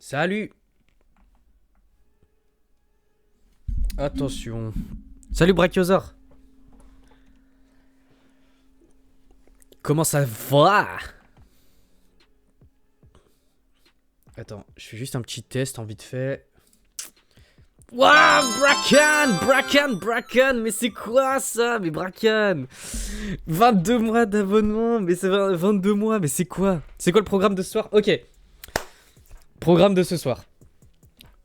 Salut. Attention. Salut Brachiosaur. Comment ça va? Attends, je fais juste un petit test en vite fait. Waouh, Bracken, mais c'est quoi ça? Mais Bracken 22 mois d'abonnement, mais c'est 22 mois, mais c'est quoi? C'est quoi le programme de ce soir? Ok. Programme de ce soir.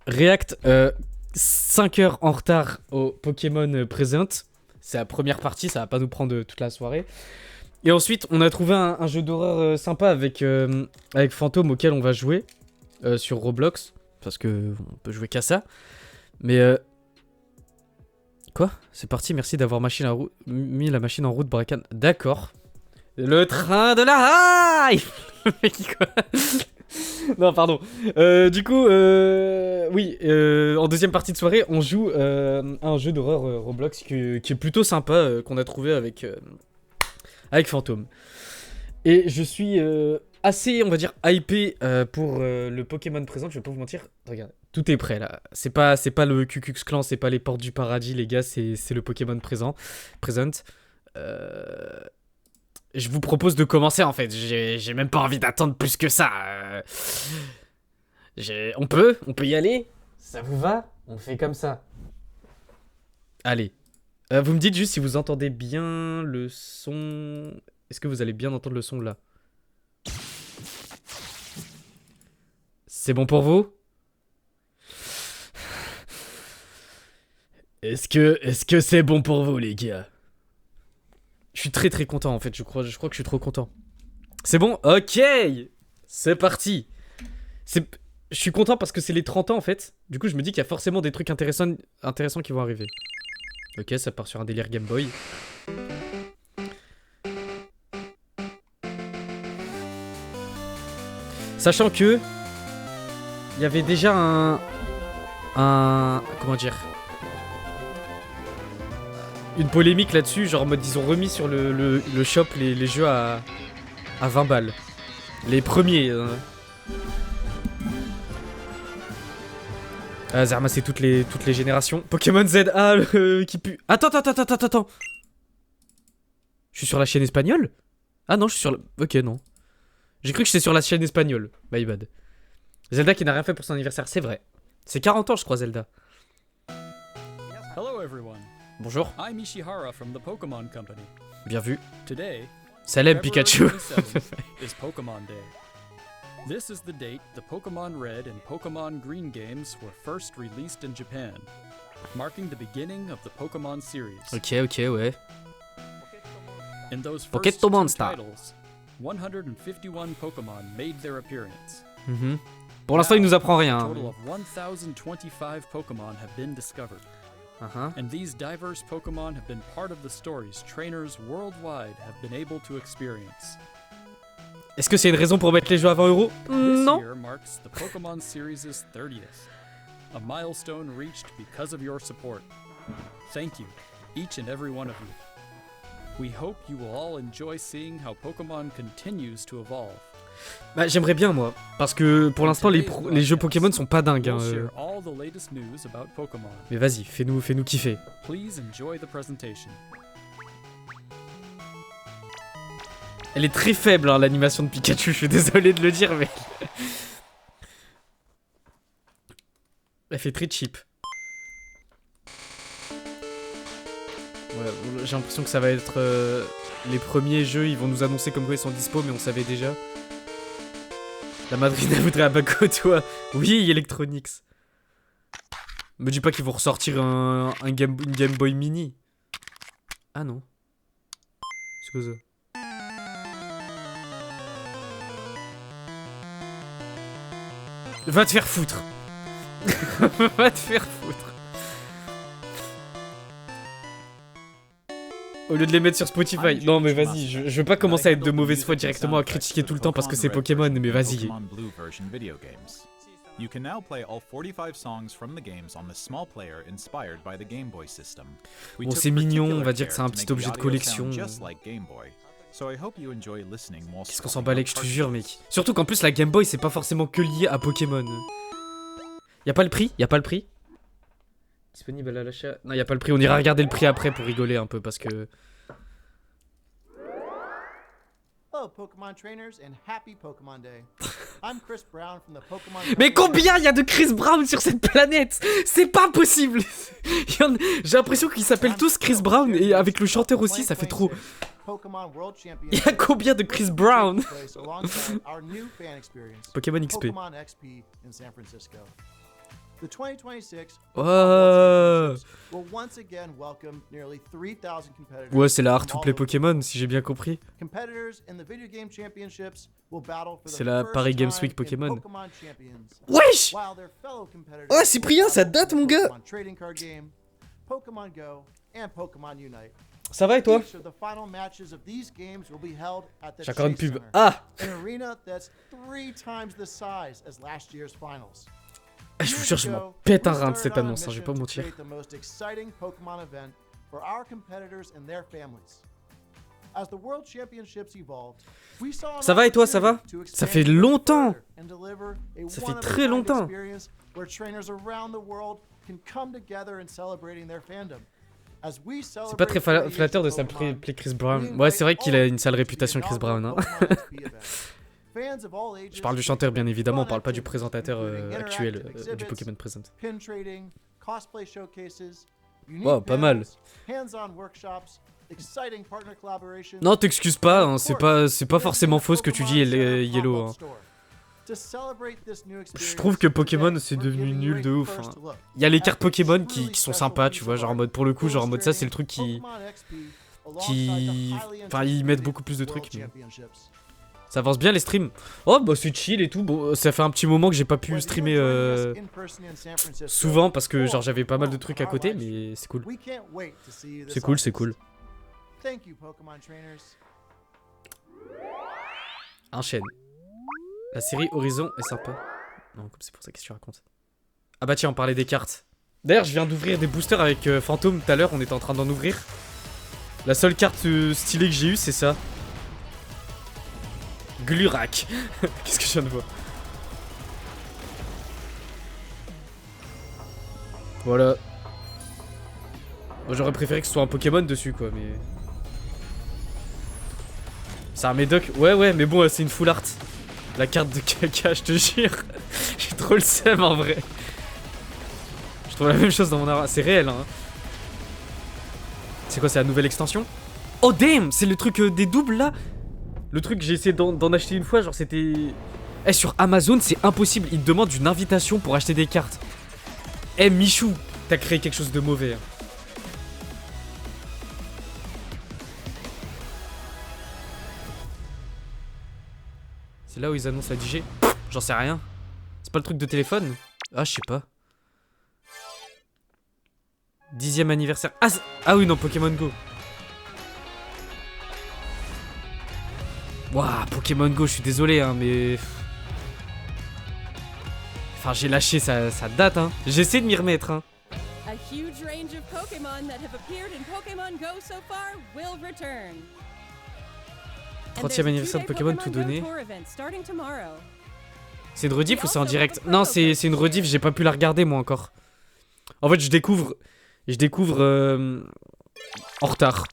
React 5 heures en retard au Pokémon Present. C'est la première partie, ça va pas nous prendre toute la soirée. Et ensuite, on a trouvé un jeu d'horreur sympa avec Fantôme auquel on va jouer sur Roblox. Parce que on peut jouer qu'à ça. Mais quoi? C'est parti, merci d'avoir mis la machine en route, Bracken. D'accord. Le train de la hype. Quoi? Non, pardon. Du coup, oui, en deuxième partie de soirée, on joue à un jeu d'horreur Roblox qui est plutôt sympa, qu'on a trouvé avec Fantôme. Et je suis assez, on va dire, hypé pour le Pokémon présent. Je vais pas vous mentir. Regarde, tout est prêt là. C'est pas le Ku Klux Klan, c'est pas les portes du paradis, les gars. C'est le Pokémon present. Je vous propose de commencer en fait. J'ai même pas envie d'attendre plus que ça. On peut y aller. Ça vous va? On fait comme ça. Allez. Vous me dites juste si vous entendez bien le son. Est-ce que vous allez bien entendre le son là? C'est bon pour vous? Est-ce que c'est bon pour vous les gars? Je suis très très content en fait, je crois que je suis trop content. C'est bon? Ok. C'est parti. Je suis content parce que c'est les 30 ans en fait. Du coup je me dis qu'il y a forcément des trucs intéressants qui vont arriver. Ok, ça part sur un délire Game Boy. Sachant que il y avait déjà comment dire, une polémique là-dessus, genre en mode ils ont remis sur le shop les jeux à 20 balles. Les premiers. Zerma c'est toutes les générations. Pokémon ZA qui pue. Attends. Je suis sur la chaîne espagnole? Ah non, je suis sur la... Ok, non. J'ai cru que j'étais sur la chaîne espagnole. My bad. Zelda qui n'a rien fait pour son anniversaire, c'est vrai. C'est 40 ans, je crois, Zelda. Hello everyone. Bonjour. I'm Ishihara from the Pokemon Company. Bien vu. Today, Salam Pikachu. February 27th is Pokemon Day. This is the date the Pokemon Red and Pokemon Green games were first released in Japan, marking the beginning of the Pokemon series. Ok, ouais. In those first Pokémon two Star. titles, 151 Pokemon made their appearance. Pour l'instant, il nous apprend rien. A total of 1025 Pokemon have been discovered. And these diverse Pokemon have been part of the stories trainers worldwide have been able to experience. Est-ce que c'est une raison pour mettre les jeux à 20 €? Non. This year marks the Pokemon series' 30th, a milestone reached because of your support. Thank you, each and every one of you. We hope you will all enjoy seeing how Pokemon continues to evolve. Bah j'aimerais bien moi, parce que pour l'instant les jeux Pokémon sont pas dingues. We'll share all the latest news about Pokemon. Mais vas-y, fais-nous kiffer. Please enjoy the presentation. Elle est très faible hein, l'animation de Pikachu, je suis désolé de le dire mais... Elle fait très cheap. Ouais, j'ai l'impression que ça va être les premiers jeux, ils vont nous annoncer comme quoi ils sont dispo mais on savait déjà. La madrina voudrait abattre toi. Oui, Electronics. Me dis pas qu'ils vont ressortir une Game Boy Mini. Ah non. C'est quoi ça? Va te faire foutre. Va te faire foutre. Au lieu de les mettre sur Spotify. Non mais vas-y, je veux pas commencer à être de mauvaise foi directement à critiquer tout le temps parce que c'est Pokémon, mais vas-y. You can now play all 45 songs from the games on the small player inspired by the Game Boy system. Bon, c'est mignon, on va dire que c'est un petit objet de collection. So I hope you enjoy listening while Qu'est-ce qu'on scrolling s'en bat les up que je te part jure, keys. mec. Surtout qu'en plus, la Game Boy, c'est pas forcément que lié à Pokémon. Y'a pas le prix? Y'a pas le prix? Disponible à l'achat? Non, y'a pas le prix. On ira regarder le prix après pour rigoler un peu parce que. Hello, Pokemon trainers, and happy Pokemon Day. I'm Chris Brown from the Pokemon. Mais Company. combien il y a de Chris Brown sur cette planète? C'est pas possible. J'ai l'impression qu'ils s'appellent tous Chris Brown et avec le chanteur aussi, ça fait trop. Pokemon World Il y a combien de Chris Brown? Pokémon XP. Pokemon XP in San Francisco. The 2026 Oh. will once again welcome nearly 3,000 competitors. Ouais, c'est la from Art to all Play over the Pokémon, world. si j'ai bien compris. Competitors in the video game championships will battle for the C'est la first Paris Games time Week in Pokémon. Pokemon Champions. Wesh! While their fellow competitors Oh, Cyprien, ça date, mon gars! Pokemon Trading Card Game, Pokemon Go, and Pokemon Unite. Ça va et toi? Each of the final matches of these games will be held at the J'ai encore une Chase pub. Center, Ah! an arena that's 3 times the size as last year's finals. Je vous jure, je m'en pète un rein de cette annonce, hein, je vais pas mentir. The most exciting Pokemon event for our competitors and their families. As the World Championships evolved, we saw an Ça va et toi, ça va? opportunity to Ça expand fait even longtemps. further and deliver a Ça fait one-of-a-kind très longtemps. experience where trainers around the world can come together in celebrating their fandom. As we C'est pas très celebrate 30 flatteur de years of Pokemon, s'appeler Chris Brown. Ouais, c'est vrai qu'il a une sale réputation, Chris Brown. Hein. Je parle du chanteur, bien évidemment, on parle pas du présentateur actuel du Pokémon Present. Pin trading, cosplay showcases, Wow, pas mal. hands-on workshops, exciting partner collaborations. Non, t'excuses pas, hein, c'est pas forcément faux ce que tu dis, Yellow. Hein. Je trouve que Pokémon c'est devenu nul de ouf. Hein. Il y a les cartes Pokémon qui sont sympas, tu vois, genre en mode pour le coup, genre en mode ça c'est le truc qui. Enfin, ils mettent beaucoup plus de trucs. Mais... Ça avance bien les streams. Oh bah c'est chill et tout. Bon, ça fait un petit moment que j'ai pas pu streamer souvent parce que genre j'avais pas mal de trucs à côté, mais c'est cool. C'est cool, c'est cool. Enchaîne. La série Horizon est sympa. Non, comme c'est pour ça que tu racontes. Ah bah tiens, on parlait des cartes. D'ailleurs, je viens d'ouvrir des boosters avec Fantôme tout à l'heure, on était en train d'en ouvrir. La seule carte stylée que j'ai eue, c'est ça. Glurak. Qu'est-ce que je viens de voir? Voilà. Bon, j'aurais préféré que ce soit un Pokémon dessus, quoi, mais... C'est un Médoc. Ouais, mais bon, c'est une full art. La carte de caca, je te jure. J'ai trop le seum, en vrai. Je trouve la même chose dans mon ara. C'est réel, hein. C'est quoi, c'est la nouvelle extension? Oh, damn! C'est le truc des doubles, là? Le truc, j'ai essayé d'en acheter une fois, genre c'était... Eh, sur Amazon, c'est impossible. Ils te demandent une invitation pour acheter des cartes. Eh, Michou, t'as créé quelque chose de mauvais. Hein. C'est là où ils annoncent la DJ? J'en sais rien. C'est pas le truc de téléphone? Ah, je sais pas. 10e anniversaire. Ah oui, non, Pokémon Go. Waouh, Pokémon Go, je suis désolé, hein, mais... Enfin, j'ai lâché, ça date, hein. J'essaie de m'y remettre, hein. A huge range of Pokemon that have appeared in Pokemon Go so far will return. 30e anniversaire de Pokémon tout donné. C'est une rediff ou c'est en direct? Non, c'est une rediff, j'ai pas pu la regarder moi encore. En fait, je découvre en retard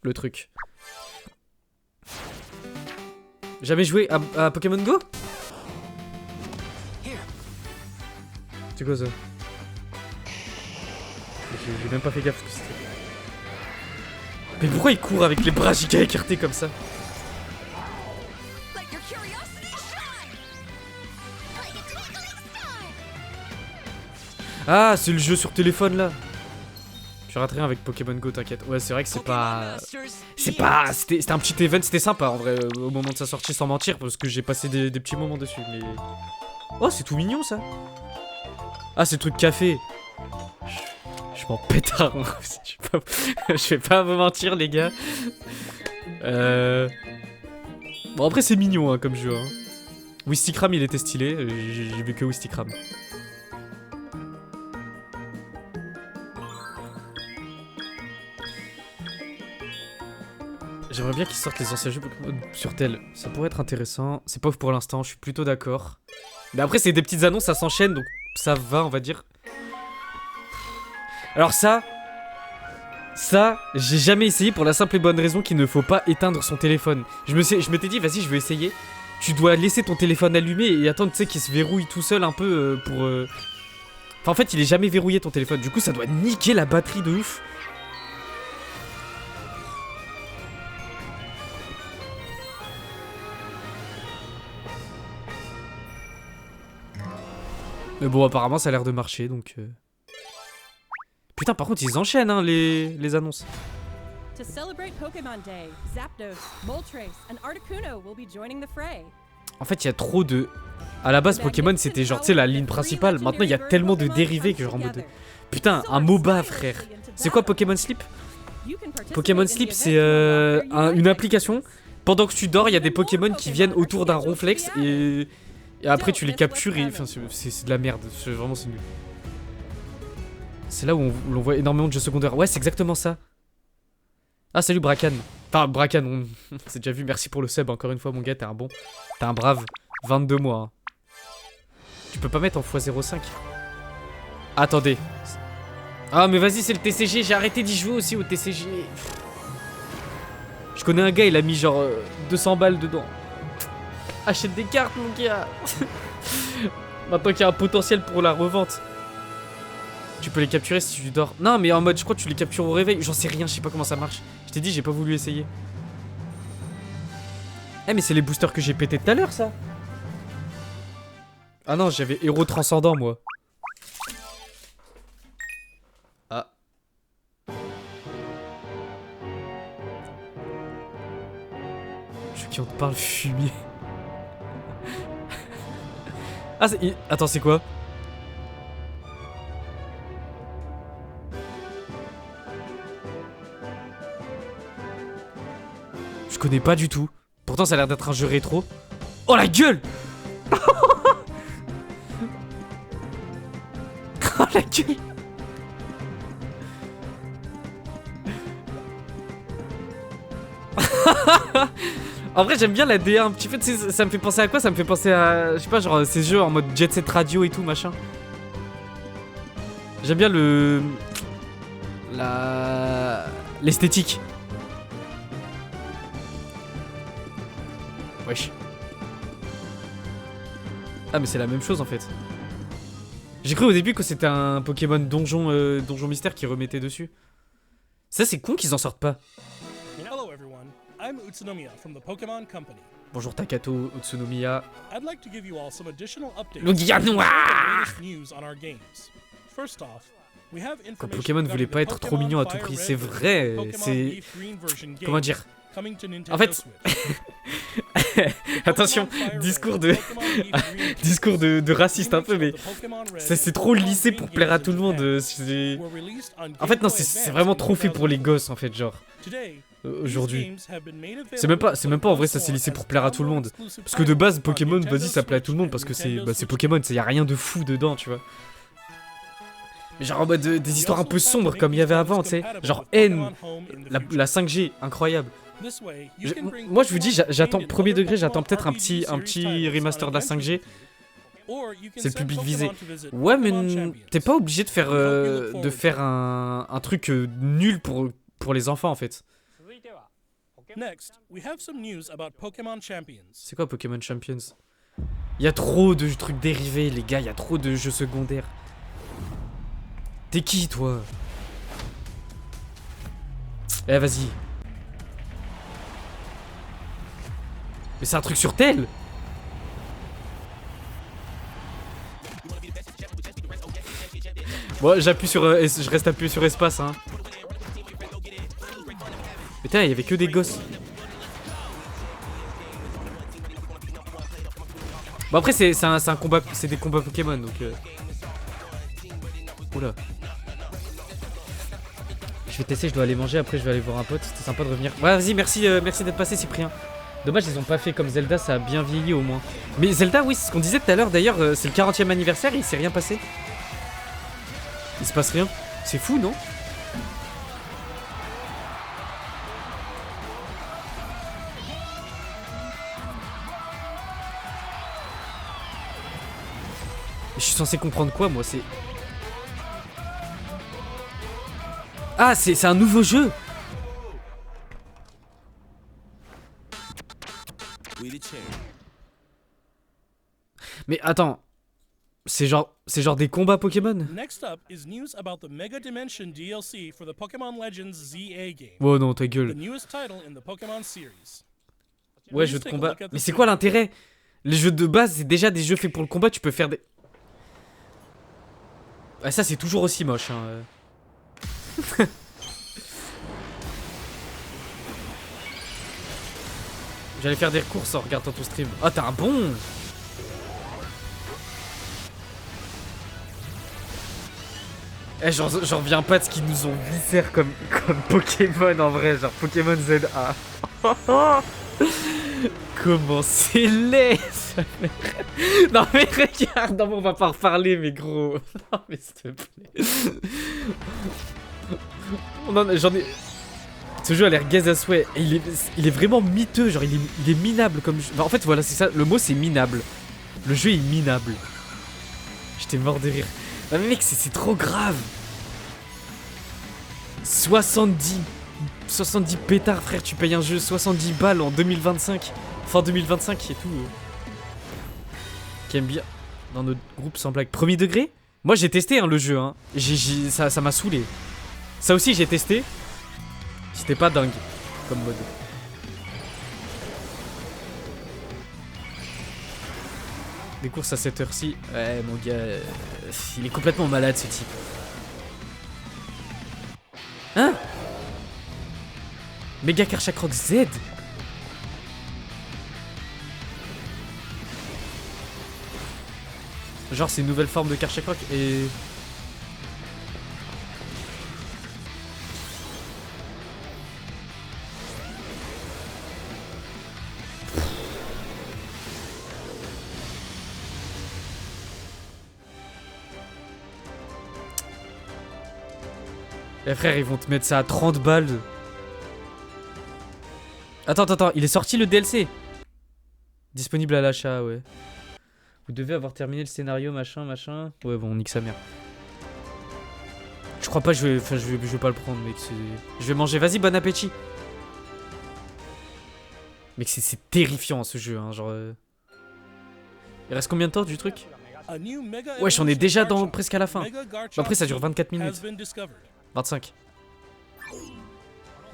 le truc. Jamais joué à Pokémon Go? C'est quoi ça? J'ai même pas fait gaffe ce que c'était. Mais pourquoi il court avec les bras giga écartés comme ça? Ah, c'est le jeu sur téléphone là. Je rate rien avec Pokémon Go, t'inquiète. Ouais, c'est vrai que c'est pas... C'était un petit event, c'était sympa en vrai, au moment de sa sortie, sans mentir, parce que j'ai passé des petits moments dessus, mais... Oh, c'est tout mignon ça. Ah, c'est le truc café. Je m'en pétard, moi. Je vais pas vous mentir, les gars. Bon, après, c'est mignon hein, comme jeu. Hein. Wistikram, il était stylé. J'ai vu que Wistikram. J'aimerais bien qu'ils sortent les anciens jeux Pokémon sur tel. Ça pourrait être intéressant. C'est pas ouf pour l'instant, je suis plutôt d'accord. Mais après, c'est des petites annonces, ça s'enchaîne, donc ça va, on va dire. Alors ça, j'ai jamais essayé pour la simple et bonne raison qu'il ne faut pas éteindre son téléphone. Je m'étais dit, vas-y, je vais essayer. Tu dois laisser ton téléphone allumé et attendre, tu sais, qu'il se verrouille tout seul un peu pour... Enfin, en fait, il est jamais verrouillé ton téléphone. Du coup, ça doit niquer la batterie de ouf. Mais bon, apparemment, ça a l'air de marcher, donc... Putain, par contre, ils enchaînent, hein, les annonces. To celebrate Pokemon Day, Zapdos, Moltres, and Articuno will be joining the fray. En fait, il y a trop de... À la base, Pokémon, c'était genre, tu sais, la ligne principale. Maintenant, il y a tellement de dérivés que genre en mode... Putain, un MOBA, frère. C'est quoi Pokémon Sleep? Pokémon Sleep, c'est une application. Pendant que tu dors, il y a des Pokémon qui viennent autour d'un ronflex et après, tu les captures et... Enfin, c'est de la merde. Vraiment, c'est nul. C'est là où l'on voit énormément de jeux secondaires. Ouais, c'est exactement ça. Ah, salut Bracan. Enfin, Bracan, on s'est déjà vu. Merci pour le sub, encore une fois, mon gars. T'es un bon. T'es un brave. 22 mois. Hein. Tu peux pas mettre en x05. Attendez. Ah, mais vas-y, c'est le TCG. J'ai arrêté d'y jouer aussi au TCG. Je connais un gars, il a mis genre 200 balles dedans. Achète des cartes, mon gars. Maintenant qu'il y a un potentiel pour la revente. Tu peux les capturer si tu dors. Non, mais en mode, je crois que tu les captures au réveil. J'en sais rien, je sais pas comment ça marche. Je t'ai dit, j'ai pas voulu essayer. Eh, mais c'est les boosters que j'ai pété tout à l'heure, ça. Ah non, j'avais héros transcendant, moi. Ah. Je qui on te parle fumier. Ah, attends, c'est quoi? Je connais pas du tout. Pourtant, ça a l'air d'être un jeu rétro. Oh la gueule! Oh la gueule! En vrai, j'aime bien la DA un petit peu. Ça me fait penser à quoi? Ça me fait penser à, je sais pas, genre ces jeux en mode Jet Set Radio et tout machin. J'aime bien l'esthétique. Wesh. Ah, mais c'est la même chose en fait. J'ai cru au début que c'était un Pokémon donjon mystère qui remettait dessus. Ça, c'est con qu'ils en sortent pas. Hello everyone, I'm Utsunomiya from the Pokemon Company. Bonjour Takato, Utsunomiya. I'd like to give you all some additional updates. Le Guilla Noir! News on our games. First off, we have Quand information Pokémon voulait pas être trop mignon à tout prix, c'est vrai. C'est... Comment dire? En fait... Attention, discours de raciste un peu, mais c'est trop lissé pour plaire à tout le monde. En fait non, c'est vraiment trop fait pour les gosses en fait, genre aujourd'hui. C'est même pas en vrai, ça c'est lissé pour plaire à tout le monde. Parce que de base Pokémon, vas-y, ça plaît à tout le monde parce que c'est Pokémon, y a rien de fou dedans, tu vois. Mais genre en mode des histoires un peu sombres comme il y avait avant, tu sais. Genre N, la 5G, incroyable. Moi je vous dis, j'attends premier degré, j'attends peut-être un petit remaster de la 5G. C'est le public visé. Ouais, mais t'es pas obligé de faire un truc nul pour les enfants en fait. C'est quoi Pokémon Champions? Il y a trop de trucs dérivés les gars, il y a trop de jeux secondaires. T'es qui toi? Eh vas-y. Mais c'est un truc sur tel. Bon, j'appuie sur... je reste appuyé sur espace, hein. Putain, il y avait que des gosses. Bon après, c'est un combat... C'est des combats Pokémon, donc... Oula. Je vais tester, je dois aller manger, après je vais aller voir un pote. C'était sympa de revenir. Ouais, vas-y, merci d'être passé, Cyprien. Dommage, ils ont pas fait comme Zelda, ça a bien vieilli au moins. Mais Zelda, oui, c'est ce qu'on disait tout à l'heure. D'ailleurs, c'est le 40e anniversaire et il s'est rien passé. Il se passe rien. C'est fou, non? suis censé comprendre quoi, moi? C'est... Ah, c'est un nouveau jeu. Mais attends, c'est genre des combats Pokémon? Next up is news about the Mega Dimension DLC for the Pokemon Legends ZA game. Oh non, ta The gueule. newest title in the Pokemon series. Ouais, jeu de combat. Mais c'est quoi l'intérêt? Les jeux de base, c'est déjà des jeux faits pour le combat, tu peux faire des... Ah, ça, c'est toujours aussi moche, hein. J'allais faire des courses en regardant ton stream. Ah, t'as un bon. Eh, j'en reviens pas de ce qu'ils nous ont viscère comme Pokémon en vrai, genre Pokémon ZA. Comment c'est laid ça. Non mais regarde, non mais on va pas reparler mais gros. Non mais s'il te plaît. J'en ai... Ce jeu a l'air gaze à souhait. Et il est vraiment miteux, genre il est minable comme jeu. Enfin, en fait voilà c'est ça, le mot c'est minable. Le jeu est minable. J'étais mort de rire. Non mais mec c'est trop grave. 70 pétards frère, tu payes un jeu 70 balles en 2025. Fin 2025 et tout. Qui aime bien dans notre groupe sans blague. Premier degré? Moi j'ai testé hein, le jeu hein. Ça m'a saoulé. Ça aussi j'ai testé. C'était pas dingue comme mode. Des courses à cette heure-ci. Ouais mon gars, il est complètement malade ce type. Hein? Mega Karchakroc Z? Genre c'est une nouvelle forme de Karchakroc et... Eh frère, ils vont te mettre ça à 30 balles. Attends, il est sorti le DLC. Disponible à l'achat, ouais. Vous devez avoir terminé le scénario, machin. Ouais, bon, on nique sa mère. Je crois pas, je vais pas le prendre, mec. Je vais manger, vas-y, bon appétit. Mec, c'est terrifiant ce jeu, hein, genre... Il reste combien de temps du truc? Ouais, j'en ai déjà dans presque à la fin. Après, ça dure 24 minutes. 25.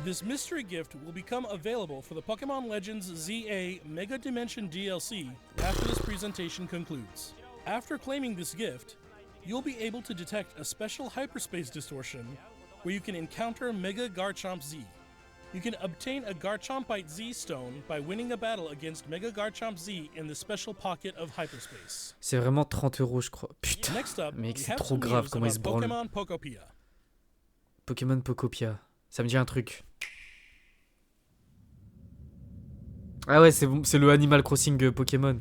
This mystery gift will become available for the Pokemon Legends ZA Mega Dimension DLC after this presentation concludes. After claiming this gift, you'll be able to detect a special hyperspace distortion where you can encounter Mega Garchomp Z. You can obtain a Garchompite Z stone by winning a battle against Mega Garchomp Z in the special pocket of hyperspace. C'est vraiment 30 € je crois. Putain, mec, c'est trop grave comment il se branle. Pokémon Pokopia. Pokémon Pokopia. Ça me dit un truc. Ah ouais, c'est le Animal Crossing Pokémon.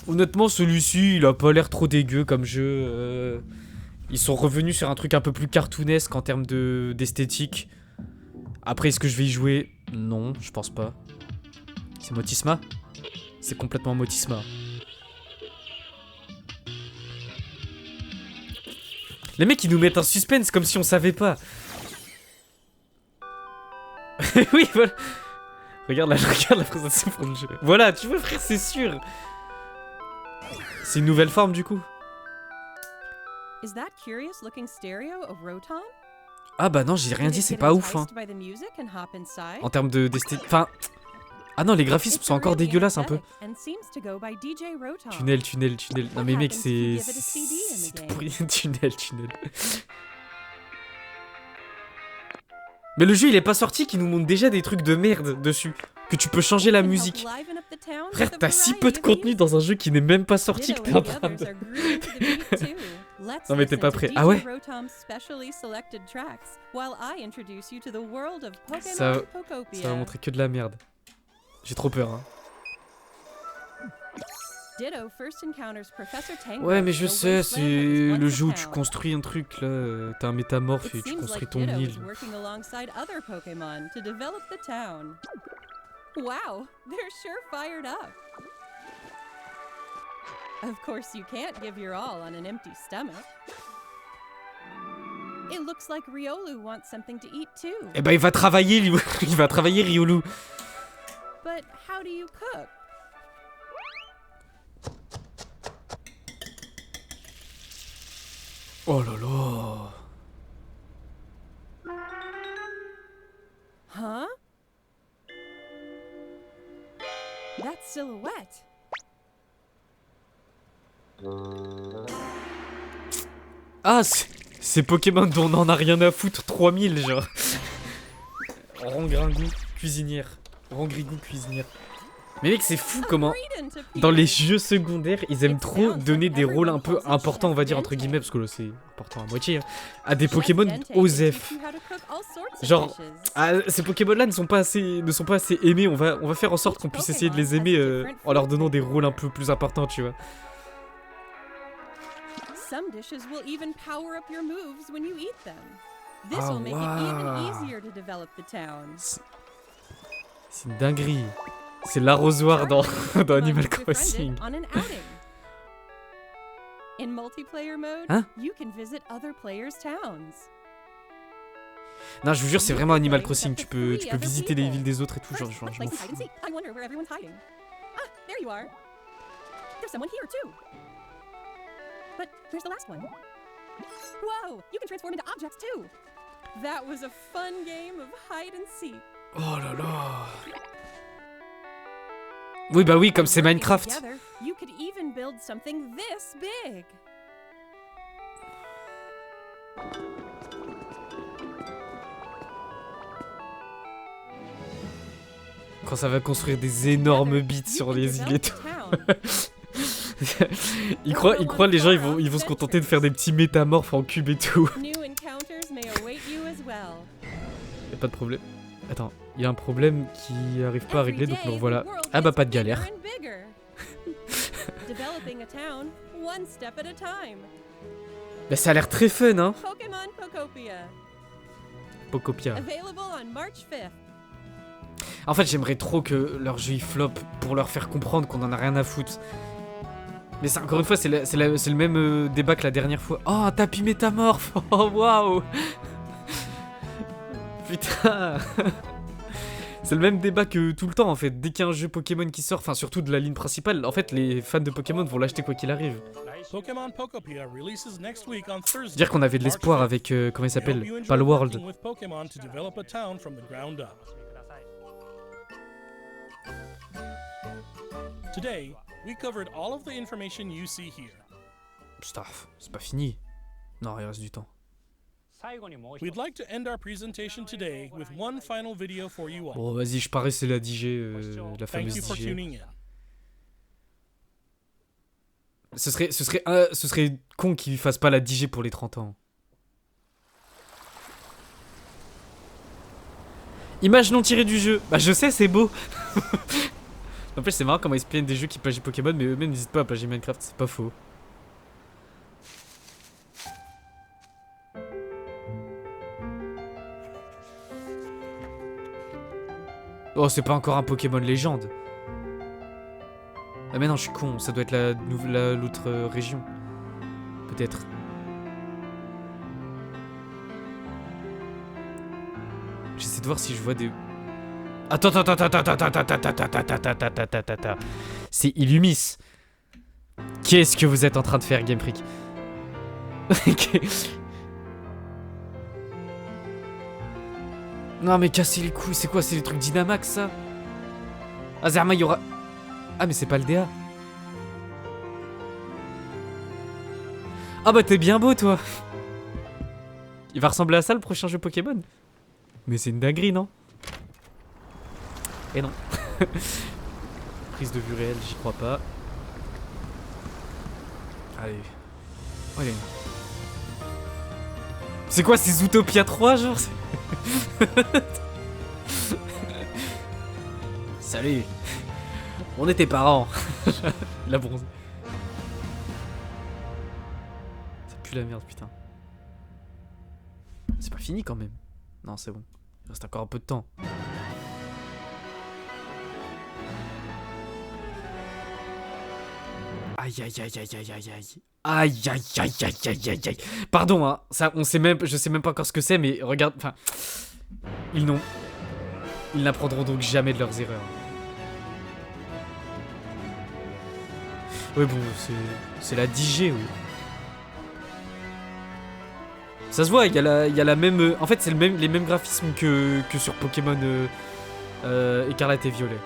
Honnêtement, celui-ci, il a pas l'air trop dégueu comme jeu. Ils sont revenus sur un truc un peu plus cartoonesque en termes d'esthétique. Après, est-ce que je vais y jouer? Non, je pense pas. C'est Motisma? C'est complètement Motisma. Les mecs, ils nous mettent un suspense comme si on savait pas. Oui, voilà. Regarde la présentation pour le jeu. Voilà, tu vois, frère, c'est sûr. C'est une nouvelle forme, du coup. Is that curious looking stereo of Rotom? Ah bah non, j'ai rien dit, c'est pas ouf, hein. En termes d'esthétique... Enfin... Ah non, les graphismes sont encore dégueulasses un peu. Tunnel. Non mais mec, c'est tout pourri. Tunnel. Mais le jeu il est pas sorti qui nous montre déjà des trucs de merde dessus. Que tu peux changer la musique. Frère, t'as si peu de contenu dans un jeu qui n'est même pas sorti que t'es en train de... Non mais t'es pas prêt. Ah ouais? Ça va montrer que de la merde. J'ai trop peur, hein. Ouais, mais je sais, c'est le jeu où tu construis un truc, là. T'as un métamorphe et tu construis ton île. Wow, they're sure fired up. Of course, you can't give your all on an empty stomach. It looks like Riolu wants something to eat too. Eh ben il va travailler, lui. Il va travailler, Riolu. But how do you cook? Oh là là. Huh? That silhouette. Ah, c'est Pokémon dont on en a rien à foutre, 3000 genre. Rangrigou, cuisinière. Rangrigou, cuisinière. Mais mec, c'est fou comment, dans les jeux secondaires, ils aiment trop donner des rôles un peu importants, on va dire, entre guillemets, parce que là, c'est important à moitié, hein, à des Pokémon OSEF. Genre, ces Pokémon-là ne sont pas assez aimés, on va faire en sorte qu'on puisse essayer de les aimer en leur donnant des rôles un peu plus importants, tu vois. Some dishes will even power up your moves when you eat them. This Ah, will make it even wow. easier to develop the town. C'est une dinguerie. C'est l'arrosoir dans Animal Befriended Crossing. on an outing. In multiplayer mode, Hein? you can visit other players' towns. Non, je vous jure, c'est vraiment Animal Crossing. Tu peux visiter les villes des autres et tout. Genre, First, je let's m'en play some hide fous. and seek. I wonder where everyone's hiding. Ah, there you are. There's someone here too. But there's the last one. Whoa, you can transform into objects too. That was a fun game of hide and seek. Oh là là. Oui, bah oui, comme c'est Working Minecraft. together, you could even build something this big. Quand ça va construire des énormes bits sur les îles et tout. Ils croient les gens ils vont se contenter de faire des petits métamorphes en cube et tout. New encounters may await you as well. Y'a pas de problème. Attends, il y a un problème qui arrive pas à Every régler donc day, me the voilà. world Ah bah gets pas de bigger galère. and bigger. Developing a town, one step at a time. Bah ça a l'air très fun hein. Pokemon Pokopia, Pokopia. available on March 5th. En fait j'aimerais trop que leur jeu il flop pour leur faire comprendre qu'on en a rien à foutre. Mais ça, encore une fois c'est le même débat que la dernière fois. Oh un tapis métamorphe. Oh waouh. Putain. C'est le même débat que tout le temps en fait. Dès qu'il y a un jeu Pokémon qui sort, enfin surtout de la ligne principale, en fait les fans de Pokémon vont l'acheter quoi qu'il arrive. Pokemon Pokopia releases next week on Thursday. Dire qu'on avait de l'espoir March 5th. avec comment il We hope s'appelle you enjoy Palworld. working with Pokemon to develop a town from the ground up. Today, we covered all of the information you see here. Putain, c'est pas fini. Non, il reste du temps. We'd like to end our presentation today with one final video for you all. Bon, vas-y, je parie c'est la DJ, la Thank fameuse you for DJ. tuning in. Ce serait con qu'il fasse pas la DJ pour les 30 ans. Image non tirée du jeu. Bah je sais, c'est beau. En plus c'est marrant comment ils se plaignent des jeux qui plagient Pokémon, mais eux-mêmes n'hésitent pas à plagier Minecraft, c'est pas faux. Oh, c'est pas encore un Pokémon légende. Ah mais non, je suis con, ça doit être l'autre région. Peut-être. J'essaie de voir si je vois des... Attends. C'est Illumis. Qu'est-ce que vous êtes en train de faire, Game Freak? Non mais cassez les couilles, c'est quoi? C'est les trucs Dynamax ça? Ah Zerma il y aura... Ah mais c'est pas le DA. Ah bah t'es bien beau toi. Il va ressembler à ça le prochain jeu Pokémon. Mais c'est une dinguerie non? Et non. Prise de vue réelle, j'y crois pas. Allez. Oh, allez. C'est quoi, c'est Zootopia 3 genre? Salut. On était parents. La bronze. Ça pue la merde putain. C'est pas fini quand même. Non c'est bon. Il reste encore un peu de temps. Aïe, aïe, aïe, aïe, aïe, aïe, aïe. Aïe, aïe, aïe, aïe, aïe, aïe, aïe. Pardon, hein, ça, je sais même pas encore ce que c'est, mais regarde, enfin, ils n'apprendront donc jamais de leurs erreurs. Ouais, bon, c'est la 10G, oui. Ça se voit, il y a la même, en fait, c'est les mêmes graphismes que sur Pokémon Écarlate et Violet.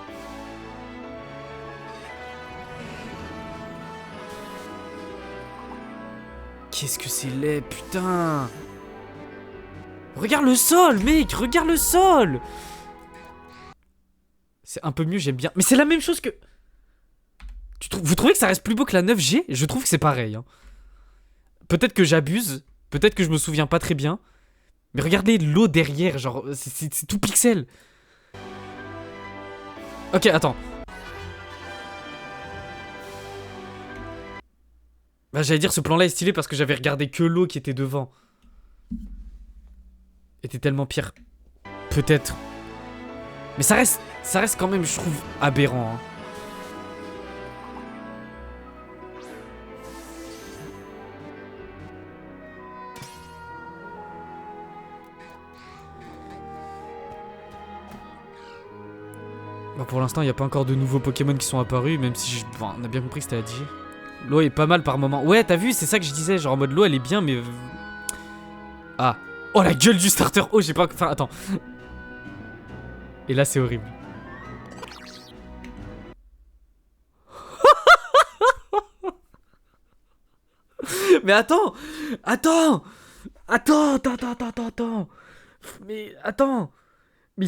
Qu'est-ce que c'est laid, putain! Regarde le sol, mec! Regarde le sol! C'est un peu mieux, j'aime bien. Mais c'est la même chose que... Vous trouvez que ça reste plus beau que la 9G? Je trouve que c'est pareil. Hein. Peut-être que j'abuse. Peut-être que je me souviens pas très bien. Mais regardez l'eau derrière, genre, c'est tout pixel. Ok, attends. Bah, j'allais dire ce plan là est stylé parce que j'avais regardé que l'eau qui était devant. Était tellement pire. Peut-être. Mais ça reste quand même, je trouve, aberrant. Hein. Bon, pour l'instant, il n'y a pas encore de nouveaux Pokémon qui sont apparus, même si bon, on a bien compris que c'était la DG. L'eau est pas mal par moment. Ouais, t'as vu, c'est ça que je disais. Genre en mode l'eau, elle est bien, mais... Ah. Oh, la gueule du starter. Oh, j'ai pas... Enfin, attends. Et là, c'est horrible. Mais attends. Attends. Mais attends. Mais...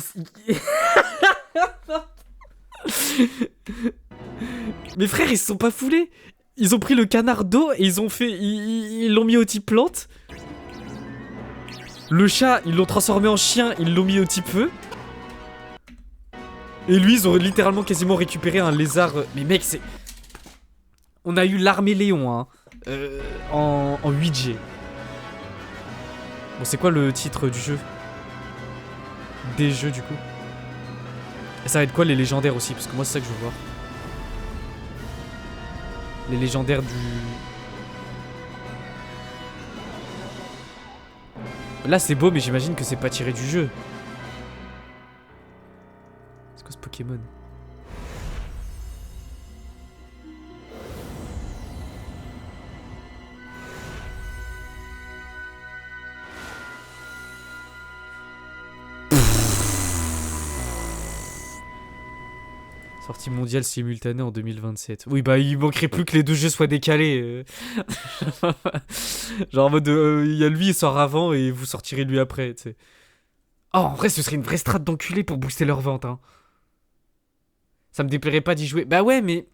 Mes frères, ils se sont pas foulés. Ils ont pris le canard d'eau et ils ont fait... Ils l'ont mis au type plante. Le chat, ils l'ont transformé en chien, ils l'ont mis au type feu. Et lui, ils ont littéralement quasiment récupéré un lézard... Mais mec, c'est... On a eu l'armée Léon, hein. En 8G. Bon, c'est quoi le titre du jeu? Des jeux, du coup. Et ça va être quoi les légendaires aussi? Parce que moi, c'est ça que je veux voir. Les légendaires du... Là, c'est beau, mais j'imagine que c'est pas tiré du jeu. C'est quoi ce Pokémon? Sortie mondiale simultanée en 2027. Oui, bah il manquerait plus que les deux jeux soient décalés. Genre en mode, il y a lui, il sort avant et vous sortirez lui après, tu sais. Oh, en vrai, ce serait une vraie strat d'enculé pour booster leur vente, hein. Ça me déplairait pas d'y jouer. Bah ouais, mais...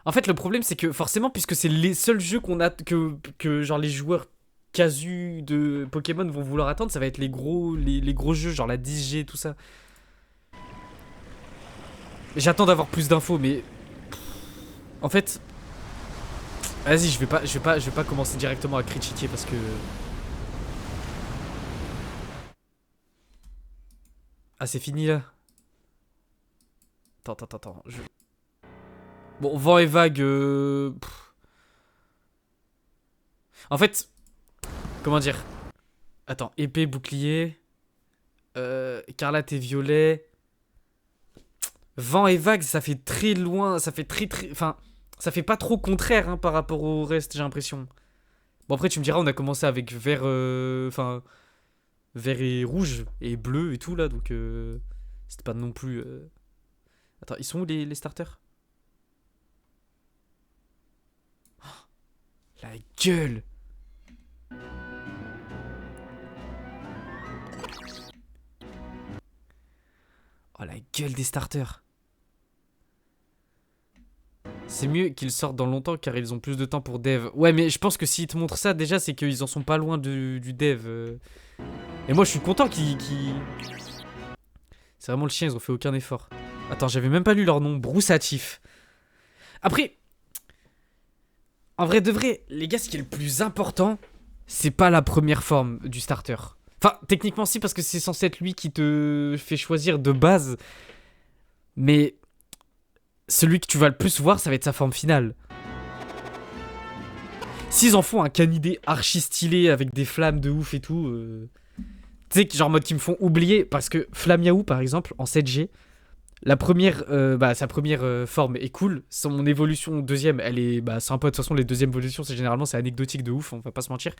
En fait, le problème, c'est que forcément, puisque c'est les seuls jeux qu'on a... Que genre les joueurs casus de Pokémon vont vouloir attendre, ça va être les gros jeux, genre la 10G, tout ça. J'attends d'avoir plus d'infos, mais... En fait... Vas-y, je vais pas commencer directement à critiquer parce que... Ah, c'est fini, là? Attends. Bon, vent et vague... En fait... Comment dire? Attends, épée, bouclier... écarlate et violet... Vent et vague, ça fait très loin, ça fait très... Enfin, ça fait pas trop contraire hein, par rapport au reste, j'ai l'impression. Bon, après, tu me diras, on a commencé avec vert... Enfin, vert et rouge et bleu et tout, là, donc... C'était pas non plus... Attends, ils sont où les starters? Oh, la gueule! Oh, la gueule des starters! C'est mieux qu'ils sortent dans longtemps car ils ont plus de temps pour dev. Ouais, mais je pense que s'ils te montrent ça, déjà, c'est qu'ils en sont pas loin du dev. Et moi, je suis content qu'ils... C'est vraiment le chien, ils ont fait aucun effort. Attends, j'avais même pas lu leur nom. Broussatif. Après, en vrai de vrai, les gars, ce qui est le plus important, c'est pas la première forme du starter. Enfin, techniquement, si, parce que c'est censé être lui qui te fait choisir de base. Mais... Celui que tu vas le plus voir, ça va être sa forme finale. S'ils en font un canidé archi stylé avec des flammes de ouf et tout, tu sais, genre mode qui me font oublier, parce que Flamiaou par exemple en 7G, la première, sa première forme est cool, son évolution deuxième, elle est sympa. De toute façon, les deuxièmes évolutions, c'est anecdotique de ouf, on va pas se mentir.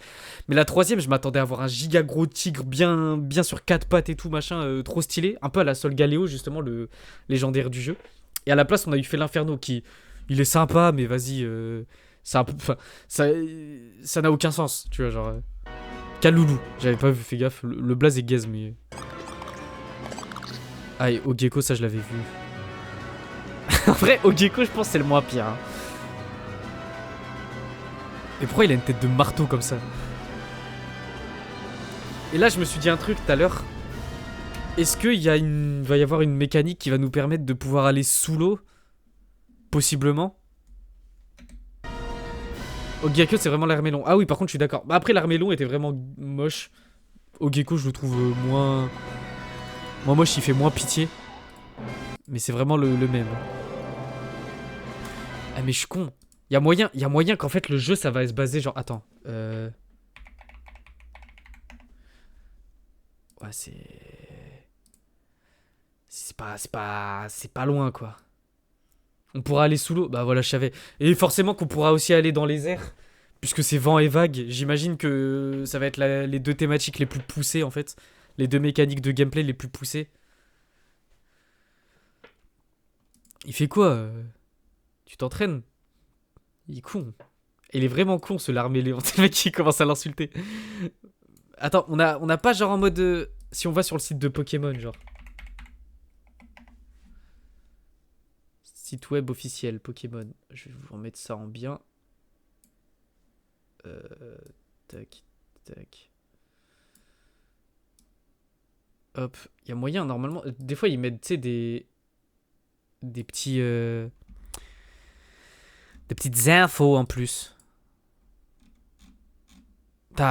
Mais la troisième, je m'attendais à avoir un giga gros tigre bien sur quatre pattes et tout machin, trop stylé, un peu à la Sol Galéo justement, le légendaire du jeu. Et à la place, on a eu fait l'Inferno qui, il est sympa, mais vas-y, c'est un peu, enfin, ça n'a aucun sens, tu vois, genre. Kaloulou, j'avais pas fait gaffe, le blaze est gaze, mais. Ah, et Ogeko, ça je l'avais vu. En vrai, Ogeko, je pense que c'est le moins pire. Hein. Mais pourquoi il a une tête de marteau comme ça? Et là, je me suis dit un truc tout à l'heure. Est-ce qu'il va y avoir une mécanique qui va nous permettre de pouvoir aller sous l'eau? Possiblement. Ogeko, c'est vraiment l'armélon. Ah oui, par contre, je suis d'accord. Bah, après, l'armélon était vraiment moche. Ogeko, je le trouve moins... Moi, moche, il fait moins pitié. Mais c'est vraiment le même. Ah, mais je suis con. Il y a moyen qu'en fait, le jeu, ça va se baser genre... Attends. Ouais, c'est pas loin, quoi. On pourra aller sous l'eau. Bah voilà, je savais. Et forcément qu'on pourra aussi aller dans les airs. Puisque c'est vent et vague. J'imagine que ça va être les deux thématiques les plus poussées, en fait. Les deux mécaniques de gameplay les plus poussées. Il fait quoi Tu t'entraînes? Il est con. Il est vraiment con, ce l'arméléon. C'est le mec qui commence à l'insulter. Attends, on a pas genre en mode... si on va sur le site de Pokémon, genre. Site web officiel, Pokémon. Je vais vous remettre ça en bien. Tac, tac. Hop, il y a moyen normalement. Des fois ils mettent, tu sais, des petits des petites infos en plus.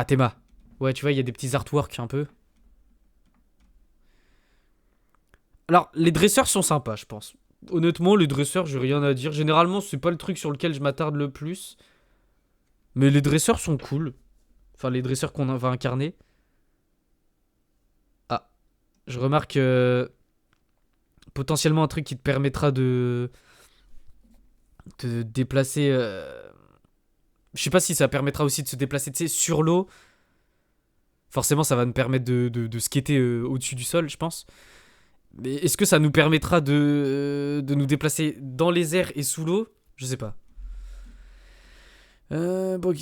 Théma. Ouais, tu vois, il y a des petits artworks un peu. Alors, les dresseurs sont sympas, je pense. Honnêtement, les dresseurs, j'ai rien à dire. Généralement, c'est pas le truc sur lequel je m'attarde le plus. Mais les dresseurs sont cool. Enfin, les dresseurs qu'on va incarner. Ah. Je remarque potentiellement un truc qui te permettra de déplacer. Je sais pas si ça permettra aussi de se déplacer, tu sais, sur l'eau. Forcément, ça va nous permettre de skater au-dessus du sol, je pense. Mais est-ce que ça nous permettra de nous déplacer dans les airs et sous l'eau? Je sais pas. Bon,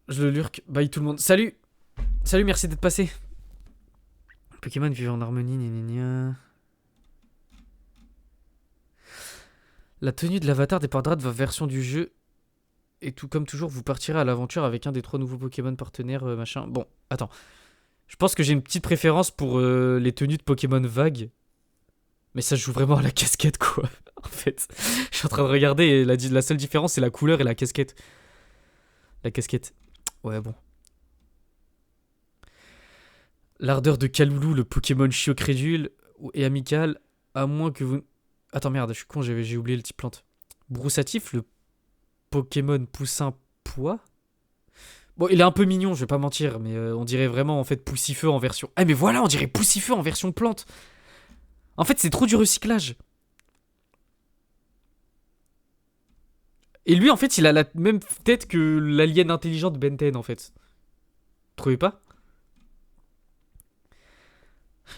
je le lurk. Bye tout le monde. Salut. Salut, merci d'être passé. Pokémon vivent en harmonie, gna. La tenue de l'avatar dépendra de votre version du jeu. Et tout comme toujours, vous partirez à l'aventure avec un des 3 nouveaux Pokémon partenaires, machin. Bon, attends. Je pense que j'ai une petite préférence pour les tenues de Pokémon vagues. Mais ça joue vraiment à la casquette, quoi. En fait, je suis en train de regarder et la seule différence, c'est la couleur et la casquette. La casquette. Ouais, bon. L'ardeur de Kaloulou, le Pokémon chiot crédule et amical, à moins que vous... Attends, merde, je suis con, j'ai oublié le type plante. Broussatif, le Pokémon poussin pois. Bon, il est un peu mignon, je vais pas mentir, mais on dirait vraiment en fait Poussifeu en version... Ah, mais voilà, on dirait Poussifeu en version plante. En fait, c'est trop du recyclage. Et lui, en fait, il a la même tête que l'alien intelligent de Ben 10, en fait. Vous trouvez pas?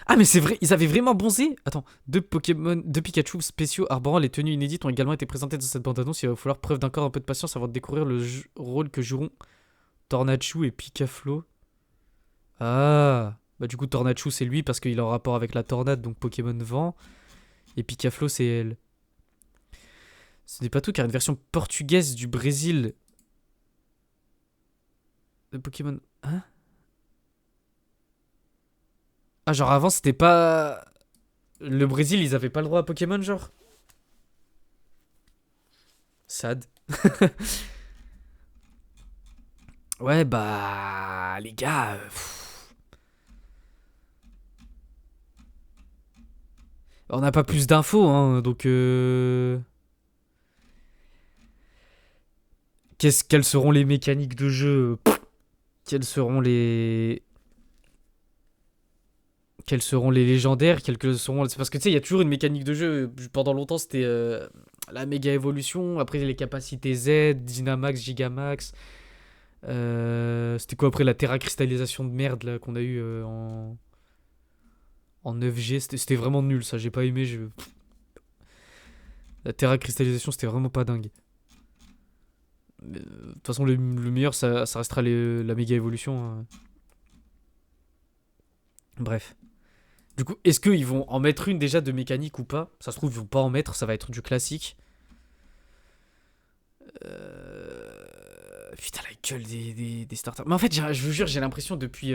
Ah, mais c'est vrai, ils avaient vraiment bonzé. Attends, deux Pikachu spéciaux arborant les tenues inédites ont également été présentés dans cette bande-annonce. Il va falloir preuve d'encore un peu de patience avant de découvrir le rôle que joueront Tornachu et Pikaflo. Ah, bah du coup, Tornachu, c'est lui parce qu'il est en rapport avec la tornade, donc Pokémon vent. Et Pikaflo, c'est elle. Ce n'est pas tout, car une version portugaise du Brésil de Pokémon... Hein? Ah, genre avant, c'était pas... Le Brésil, ils avaient pas le droit à Pokémon, genre? Sad. Ouais, bah... Les gars... On n'a pas plus d'infos, hein, donc... Quelles seront les mécaniques de jeu? Quelles seront les légendaires? Quelles seront... C'est parce que tu sais, il y a toujours une mécanique de jeu. Pendant longtemps, c'était la méga évolution. Après, les capacités Z, Dynamax, Gigamax. C'était quoi après la Terra cristallisation de merde là qu'on a eu en 9G? C'était vraiment nul ça, j'ai pas aimé. La Terra cristallisation, c'était vraiment pas dingue. De toute façon, le meilleur, ça restera la méga évolution. Hein. Bref. Du coup, est-ce qu'ils vont en mettre une déjà de mécanique ou pas? Ça se trouve, ils vont pas en mettre, ça va être du classique. Putain, la gueule des starters. Mais en fait, je vous jure, j'ai l'impression depuis...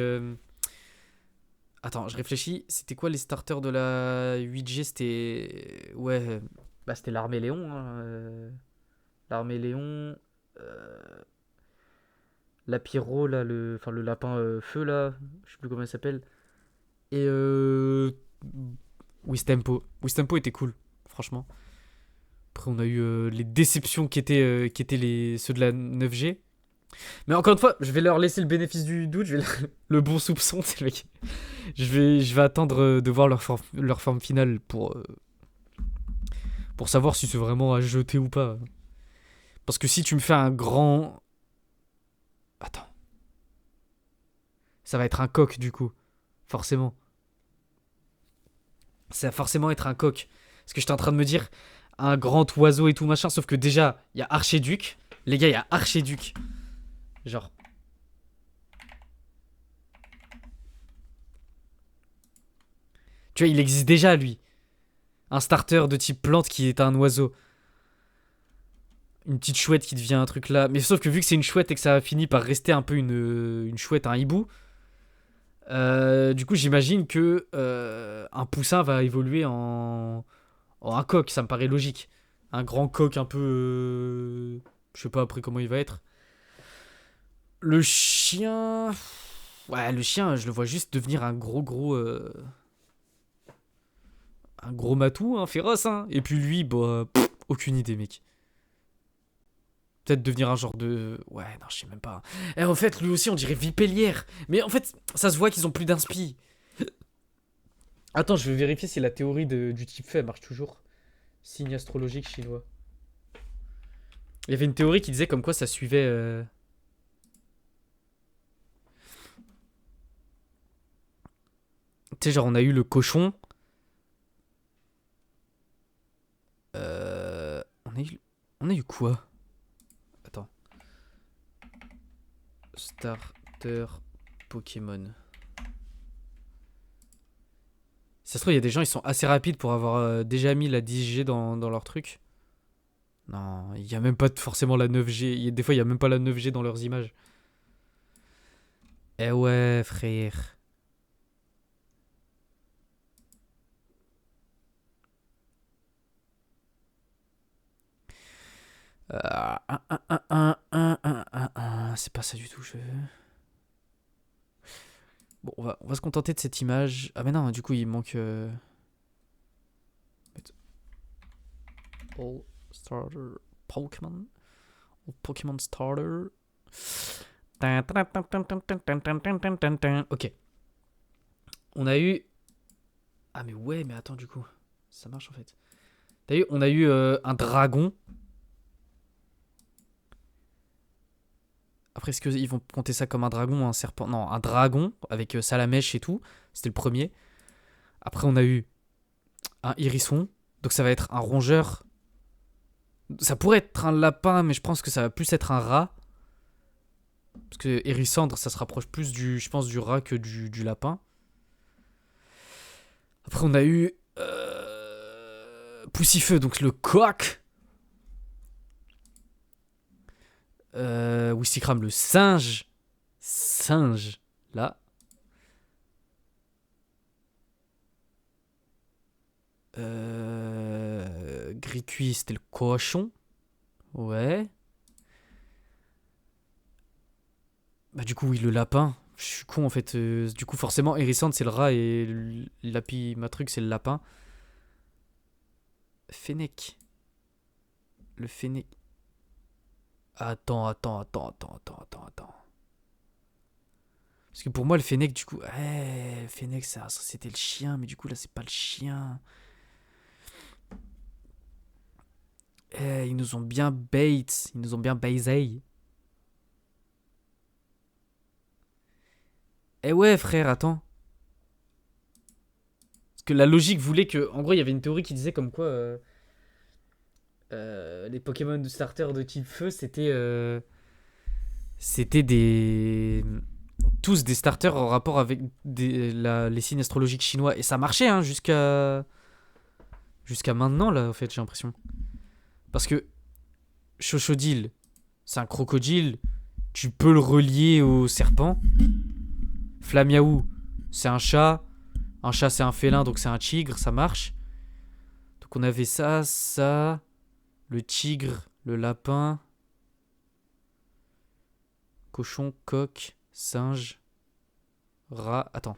Attends, je réfléchis. C'était quoi les starters de la 8G? C'était... Ouais, bah c'était l'armée Léon. Hein. L'armée Léon... La Pyro, là, le lapin feu, là. Je sais plus comment il s'appelle. Et Wistempo. Wistempo était cool, franchement. Après, on a eu les déceptions qui étaient ceux de la 9G. Mais encore une fois, je vais leur laisser le bénéfice du doute. Le bon soupçon, c'est le mec. Je vais attendre de voir leur forme finale pour savoir si c'est vraiment à jeter ou pas. Parce que si tu me fais un grand... Attends. Ça va être un coq, du coup. Forcément. Ça va forcément être un coq. Parce que j'étais en train de me dire un grand oiseau et tout machin. Sauf que déjà, il y a Archéduc. Les gars, il y a Archéduc. Genre. Tu vois, il existe déjà, lui. Un starter de type plante qui est un oiseau. Une petite chouette qui devient un truc là. Mais sauf que vu que c'est une chouette et que ça a fini par rester un peu une chouette, un hibou. Du coup, j'imagine que un poussin va évoluer en un coq. Ça me paraît logique. Un grand coq un peu... je sais pas après comment il va être. Le chien... Ouais, le chien, je le vois juste devenir un gros... un gros matou, hein, féroce. Hein. Et puis lui, bah... aucune idée, mec. Peut-être devenir un genre de... Ouais, non, je sais même pas. Et en fait, lui aussi, on dirait Vipellière. Mais en fait, ça se voit qu'ils ont plus d'inspi. Attends, je vais vérifier si la théorie du type fait marche toujours. Signe astrologique chinois. Il y avait une théorie qui disait comme quoi ça suivait... Tu sais, genre, on a eu le cochon. On a eu quoi? Attends. Starter Pokémon. Ça se trouve, il y a des gens, ils sont assez rapides pour avoir déjà mis la 10G dans leur truc. Non, il n'y a même pas forcément la 9G. Des fois, il n'y a même pas la 9G dans leurs images. Eh ouais, frère. C'est pas ça du tout, je... Bon, on va se contenter de cette image. Ah mais non, du coup, il manque... All Starter Pokémon. All Pokémon Starter. Ok. On a eu... Ah mais ouais, mais attends, du coup. Ça marche en fait. T'as vu, on a eu un dragon. Après, est-ce qu'ils vont compter ça comme un dragon ou un serpent? Non, un dragon avec Salamèche et tout. C'était le premier. Après, on a eu un hérisson. Donc, ça va être un rongeur. Ça pourrait être un lapin, mais je pense que ça va plus être un rat. Parce que Hérissandre, ça se rapproche plus je pense, du rat que du lapin. Après, on a eu Poussifeu, donc le coq. Wistikram, le singe. Singe, là. Gris-cuit, c'était le cochon. Ouais. Bah du coup, oui, le lapin. Je suis con, en fait. Du coup, forcément, Hérissandre, c'est le rat et Lapimatruc, c'est le lapin. Fennec. Le Fennec. Attends. Parce que pour moi, le Fennec, du coup... le Fennec, c'était le chien, mais du coup, là, c'est pas le chien. Ils nous ont bien bait. Ils nous ont bien baisé. Ouais, frère, attends. Parce que la logique voulait que... En gros, il y avait une théorie qui disait comme quoi... les Pokémon de starter de type feu, c'était tous des starters en rapport avec les signes astrologiques chinois. Et ça marchait, hein, jusqu'à maintenant, là, en fait, j'ai l'impression. Parce que Chochodile, c'est un crocodile. Tu peux le relier au serpent. Flamiaou, c'est un chat. Un chat, c'est un félin, donc c'est un tigre, ça marche. Donc on avait ça, le tigre, le lapin, cochon, coq, singe, rat. Attends.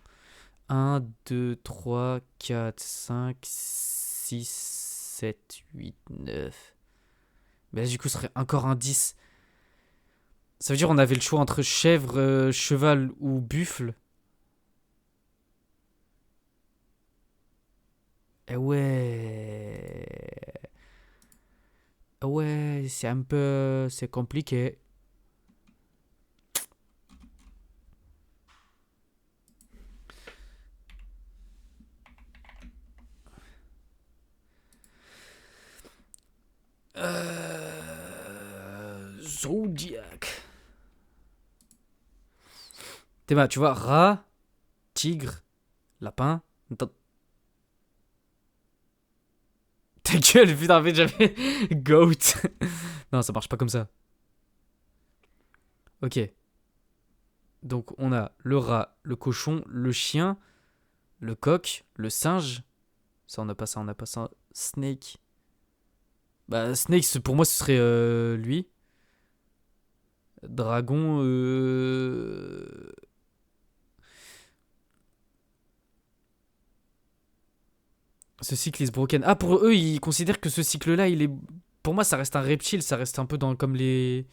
1, 2, 3, 4, 5, 6, 7, 8, 9. Mais là, du coup, ce serait encore un 10. Ça veut dire qu'on avait le choix entre chèvre, cheval ou buffle. Ouais. Ouais, c'est un peu... C'est compliqué. Zodiac. Théma, tu vois, rat, tigre, lapin. Ta gueule, putain, en fait, j'avais goat. Non, ça marche pas comme ça. Ok. Donc, on a le rat, le cochon, le chien, le coq, le singe. Ça, on n'a pas ça. Snake. Bah, Snake, pour moi, ce serait lui. Dragon, ce cycle is broken. Ah, pour eux, ils considèrent que ce cycle-là, il est... Pour moi, ça reste un reptile, ça reste un peu dans comme les...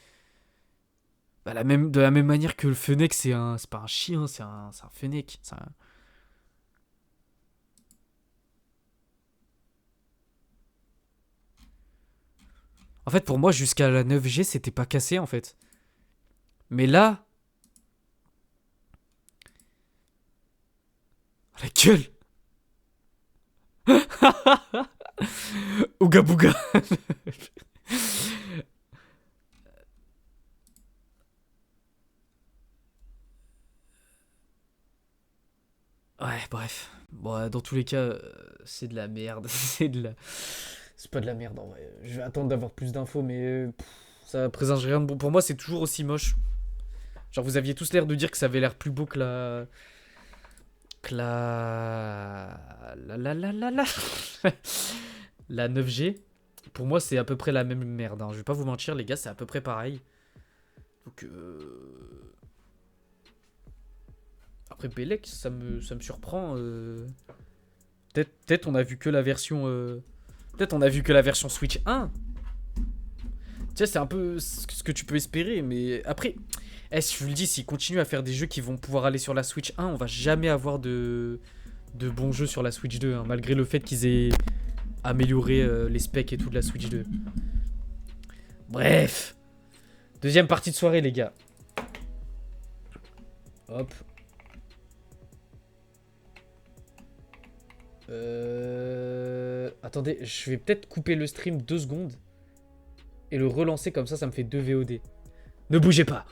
Bah, de la même manière que le Fennec, c'est pas un chien, c'est un Fennec. En fait, pour moi, jusqu'à la 9G, c'était pas cassé, en fait. Mais là... La gueule. Ouga bouga. Ouais, bref. Bon, dans tous les cas, c'est de la merde. C'est pas de la merde, en vrai. Je vais attendre d'avoir plus d'infos, mais ça présage rien de bon. Pour moi, c'est toujours aussi moche. Genre, vous aviez tous l'air de dire que ça avait l'air plus beau que la... La 9G. Pour moi, c'est à peu près la même merde, hein. Je vais pas vous mentir, les gars, c'est à peu près pareil. Donc, après, Belek, ça me surprend. Peut-être on a vu que la version... Peut-être on a vu que la version Switch 1. Tu sais, c'est un peu ce que tu peux espérer, mais après... je vous le dis, s'ils continuent à faire des jeux qui vont pouvoir aller sur la Switch 1, on va jamais avoir de bons jeux sur la Switch 2, hein, malgré le fait qu'ils aient amélioré les specs et tout de la Switch 2. Bref. Deuxième partie de soirée, les gars. Hop. Attendez, je vais peut-être couper le stream 2 secondes et le relancer comme ça me fait 2 VOD. Ne bougez pas.